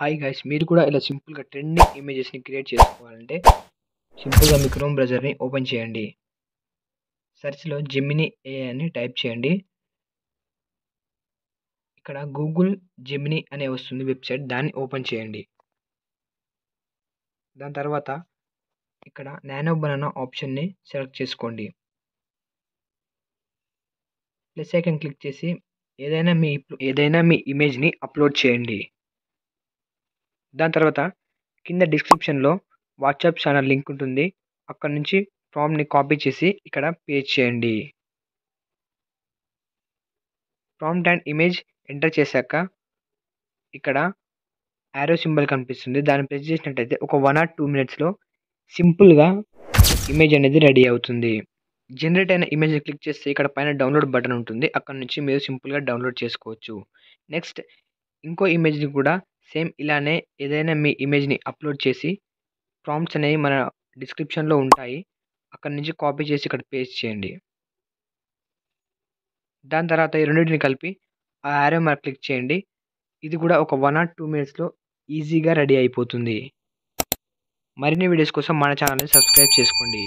Hi guys, మీరు కూడా ఇలా సింపుల్‌గా ట్రెండింగ్ ఇమేజెస్‌ని క్రియేట్ చేసుకోవాలంటే సింపుల్‌గా మీ క్రోమ్ బ్రౌజర్‌ని ఓపెన్ చేయండి. సెర్చ్‌లో జెమినీ ఏఐ అని టైప్ చేయండి. ఇక్కడ గూగుల్ జెమినీ అనే వస్తుంది వెబ్‌సైట్, దాన్ని ఓపెన్ చేయండి. దాని తర్వాత ఇక్కడ నానో బనానా ఆప్షన్‌ని సెలెక్ట్ చేసుకోండి. ప్లస్ ఐకాన్ క్లిక్ చేసి ఏదైనా మీ ఇమేజ్‌ని అప్‌లోడ్ చేయండి. దాని తర్వాత కింద డిస్క్రిప్షన్‌లో వాట్సాప్ ఛానల్ లింక్ ఉంటుంది. అక్కడి నుంచి ప్రాంప్ట్‌ని కాపీ చేసి ఇక్కడ పేస్ట్ చేయండి. ప్రాంప్ట్ అండ్ ఇమేజ్ ఎంటర్ చేశాక ఇక్కడ యారో సింబల్ కనిపిస్తుంది. దాన్ని ప్రెస్ చేసినట్టయితే ఒక 1 ఆర్ 2 మినిట్స్‌లో సింపుల్‌గా ఇమేజ్ అనేది రెడీ అవుతుంది. జనరేట్ అయిన ఇమేజ్‌ని క్లిక్ చేస్తే ఇక్కడ పైన డౌన్‌లోడ్ బటన్ ఉంటుంది. అక్కడి నుంచి మీరు సింపుల్‌గా డౌన్‌లోడ్ చేసుకోవచ్చు. నెక్స్ట్ ఇంకో ఇమేజ్‌ని కూడా సేమ్ ఇలానే ఏదైనా మీ ఇమేజ్‌ని అప్‌లోడ్ చేసి ప్రాంప్ట్స్ అనేవి మన డిస్క్రిప్షన్‌లో ఉంటాయి. అక్కడి నుంచి కాపీ చేసి ఇక్కడ పేస్ట్ చేయండి. దాని తర్వాత ఈ రెండిటిని కలిపి ఆ యారో మార్క్ క్లిక్ చేయండి. ఇది కూడా ఒక 1 ఆర్ 2 మినిట్స్‌లో ఈజీగా రెడీ అయిపోతుంది. మరిన్ని వీడియోస్ కోసం మన ఛానల్‌ని సబ్స్క్రైబ్ చేసుకోండి.